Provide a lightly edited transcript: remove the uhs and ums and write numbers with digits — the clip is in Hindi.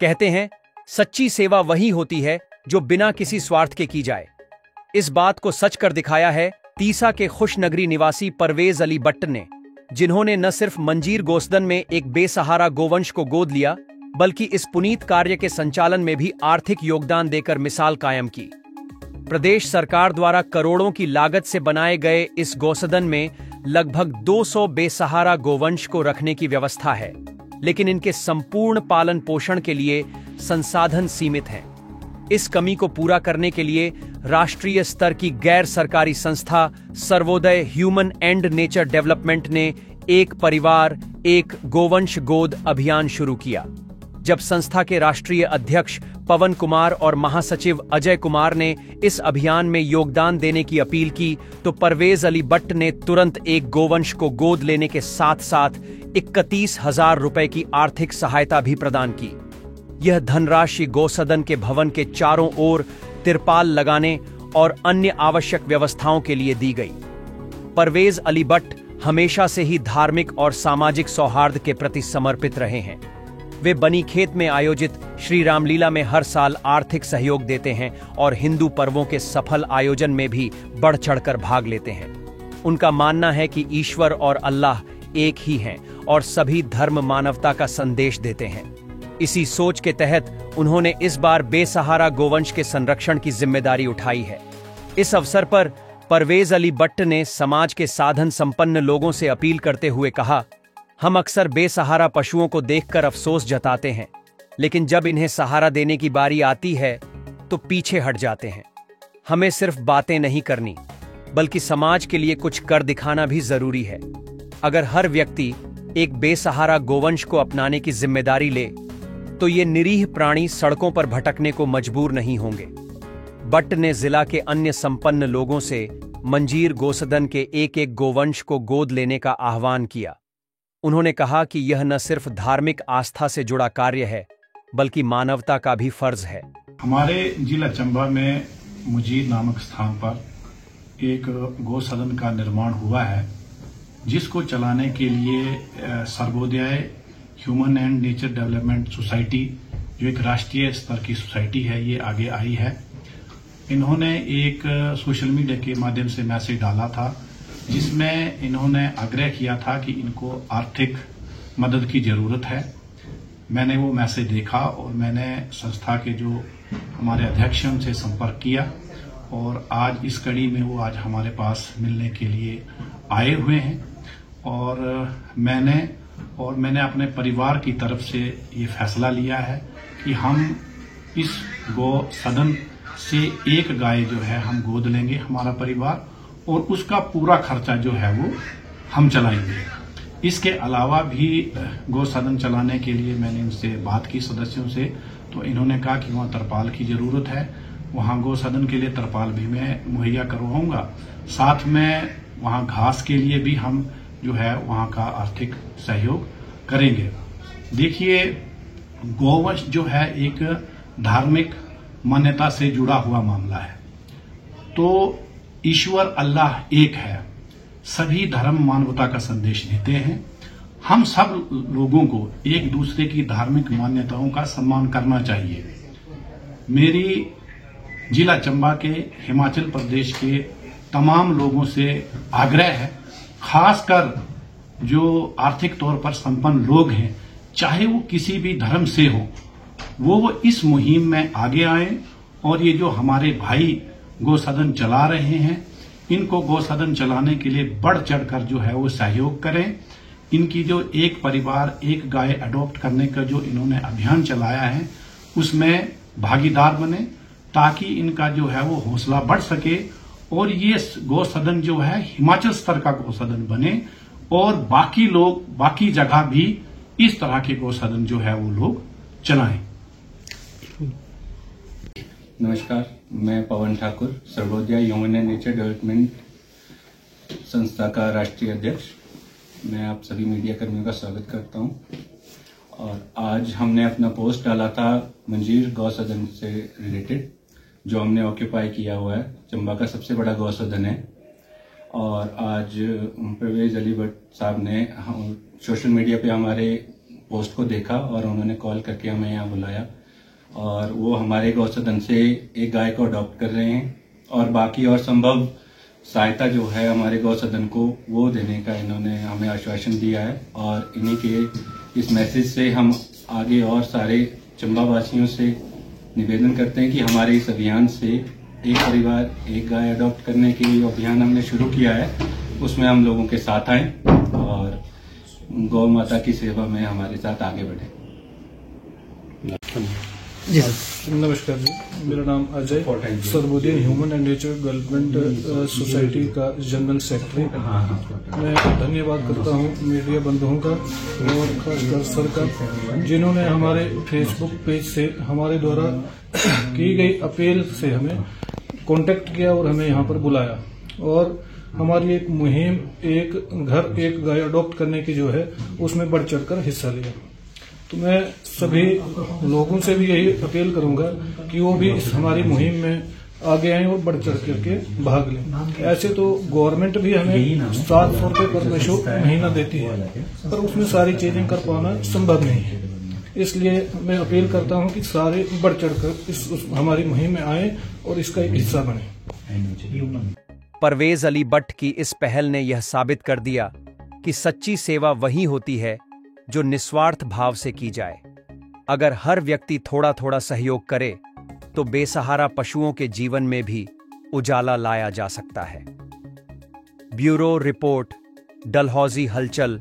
कहते हैं, सच्ची सेवा वही होती है जो बिना किसी स्वार्थ के की जाए। इस बात को सच कर दिखाया है तीसा के खुशनगरी निवासी परवेज अली बट्ट ने, जिन्होंने न सिर्फ मंजीर गोसदन में एक बेसहारा गोवंश को गोद लिया, बल्कि इस पुनीत कार्य के संचालन में भी आर्थिक योगदान देकर मिसाल कायम की। प्रदेश सरकार द्वारा करोड़ों की लागत से बनाए गए इस गौसदन में लगभग 200 बेसहारा गोवंश को रखने की व्यवस्था है, लेकिन इनके संपूर्ण पालन पोषण के लिए संसाधन सीमित हैं। इस कमी को पूरा करने के लिए राष्ट्रीय स्तर की गैर सरकारी संस्था Sarvodaya human and nature development ने एक परिवार एक गोवंश गोद अभियान शुरू किया। जब संस्था के राष्ट्रीय अध्यक्ष पवन कुमार और महासचिव अजय कुमार ने इस अभियान में योगदान देने की अपील की, तो परवेज अली बट्ट ने तुरंत एक गोवंश को गोद लेने के साथ साथ 31,000 रुपए की आर्थिक सहायता भी प्रदान की। यह धनराशि गौसदन के भवन के चारों ओर तिरपाल लगाने और अन्य आवश्यक व्यवस्थाओं के लिए दी गई। परवेज अली बट्ट हमेशा से ही धार्मिक और सामाजिक सौहार्द के प्रति समर्पित रहे हैं। वे बनीखेत में आयोजित श्री रामलीला में हर साल आर्थिक सहयोग देते हैं और हिंदू पर्वों के सफल आयोजन में भी बढ़ चढ़कर भाग लेते हैं। उनका मानना है कि ईश्वर और अल्लाह एक ही हैं और सभी धर्म मानवता का संदेश देते हैं। इसी सोच के तहत उन्होंने इस बार बेसहारा गोवंश के संरक्षण की जिम्मेदारी उठाई है। इस अवसर पर परवेज अली बट्ट ने समाज के साधन संपन्न लोगों से अपील करते हुए कहा, हम अक्सर बेसहारा पशुओं को देखकर अफसोस जताते हैं, लेकिन जब इन्हें सहारा देने की बारी आती है तो पीछे हट जाते हैं। हमें सिर्फ बातें नहीं करनी, बल्कि समाज के लिए कुछ कर दिखाना भी जरूरी है। अगर हर व्यक्ति एक बेसहारा गोवंश को अपनाने की जिम्मेदारी ले, तो ये निरीह प्राणी सड़कों पर भटकने को मजबूर नहीं होंगे। बट्ट ने जिला के अन्य संपन्न लोगों से मंजीर गोसदन के एक एक गोवंश को गोद लेने का आह्वान किया। उन्होंने कहा कि यह न सिर्फ धार्मिक आस्था से जुड़ा कार्य है, बल्कि मानवता का भी फर्ज है। हमारे जिला चंबा में मुजीर नामक स्थान पर एक गौसदन का निर्माण हुआ है, जिसको चलाने के लिए Sarvodaya human and nature development society, जो एक राष्ट्रीय स्तर की सोसाइटी है, ये आगे आई है। इन्होंने एक सोशल मीडिया के माध्यम से मैसेज डाला था, जिसमें इन्होंने आग्रह किया था कि इनको आर्थिक मदद की जरूरत है। मैंने वो मैसेज देखा और मैंने संस्था के जो हमारे अध्यक्ष हैं उनसे संपर्क किया और आज इस कड़ी में वो आज हमारे पास मिलने के लिए आए हुए हैं। और मैंने अपने परिवार की तरफ से ये फैसला लिया है कि हम इस गौ सदन से एक गाय जो है हम गोद लेंगे, हमारा परिवार, और उसका पूरा खर्चा जो है वो हम चलाएंगे। इसके अलावा भी गौसदन चलाने के लिए मैंने इनसे बात की सदस्यों से, तो इन्होंने कहा कि वहाँ तरपाल की जरूरत है, वहाँ गौसदन के लिए तरपाल भी मैं मुहैया करवाऊंगा। साथ में वहाँ घास के लिए भी हम जो है वहाँ का आर्थिक सहयोग करेंगे। देखिए, गौवंश जो है एक धार्मिक मान्यता से जुड़ा हुआ मामला है। तो ईश्वर अल्लाह एक है, सभी धर्म मानवता का संदेश देते हैं। हम सब लोगों को एक दूसरे की धार्मिक मान्यताओं का सम्मान करना चाहिए। मेरी जिला चंबा के हिमाचल प्रदेश के तमाम लोगों से आग्रह है, खासकर जो आर्थिक तौर पर संपन्न लोग हैं, चाहे वो किसी भी धर्म से हो, वो इस मुहिम में आगे आए और ये जो हमारे भाई गौसदन चला रहे हैं, इनको गौसदन चलाने के लिए बढ़ चढ़कर जो है वो सहयोग करें। इनकी जो एक परिवार एक गाय अडॉप्ट करने का जो इन्होंने अभियान चलाया है, उसमें भागीदार बने, ताकि इनका जो है वो हौसला बढ़ सके और ये गौसदन जो है हिमाचल स्तर का गौसदन बने और बाकी लोग बाकी जगह भी इस तरह के गौसदन जो है वो लोग चलाएं। नमस्कार, मैं Pawan Thakur, Sarvodaya human and nature development संस्था का राष्ट्रीय अध्यक्ष। मैं आप सभी मीडिया कर्मियों का स्वागत करता हूं। और आज हमने अपना पोस्ट डाला था मंजीर गौसदन से रिलेटेड, जो हमने ऑक्यूपाई किया हुआ है, चंबा का सबसे बड़ा गौसदन है। और आज परवेज अली बट्ट साहब ने सोशल मीडिया पे हमारे पोस्ट को देखा और उन्होंने कॉल करके हमें यहाँ बुलाया और वो हमारे गौसदन से एक गाय को अडॉप्ट कर रहे हैं और बाकी और संभव सहायता जो है हमारे गौसदन को वो देने का इन्होंने हमें आश्वासन दिया है। और इन्हीं के इस मैसेज से हम आगे और सारे चंबा वासियों से निवेदन करते हैं कि हमारे इस अभियान से एक परिवार एक गाय अडॉप्ट करने के लिए अभियान हमने शुरू किया है, उसमें हम लोगों के साथ आएं और गौ माता की सेवा में हमारे साथ आगे बढ़ें। जी नमस्कार जी, मेरा नाम Ajay, Sarvodaya human and nature development society का जनरल सेक्रेटरी। मैं धन्यवाद करता हूं मीडिया बंधुओं का और खासकर सर का, जिन्होंने हमारे फेसबुक पेज से हमारे द्वारा की गई अपील से हमें कांटेक्ट किया और हमें यहां पर बुलाया और हमारी एक मुहिम एक घर एक गाय अडॉप्ट करने की जो है उसमें बढ़ चढ़कर हिस्सा लिया। तो मैं सभी लोगों से भी यही अपील करूंगा कि वो भी इस हमारी मुहिम में आगे आए और बढ़ चढ़ करके भाग लें। ऐसे तो गवर्नमेंट भी हमें 700 रुपये पर पशु महीना देती है, पर उसमें सारी चीजें कर पाना संभव नहीं है। इसलिए मैं अपील करता हूं कि सारे बढ़ चढ़कर इस हमारी मुहिम में आए और इसका एक हिस्सा बने। परवेज अली बट्ट की इस पहल ने यह साबित कर दिया कि सच्ची सेवा वही होती है जो निस्वार्थ भाव से की जाए। अगर हर व्यक्ति थोड़ा थोड़ा सहयोग करे तो बेसहारा पशुओं के जीवन में भी उजाला लाया जा सकता है। ब्यूरो रिपोर्ट, डलहौजी हलचल।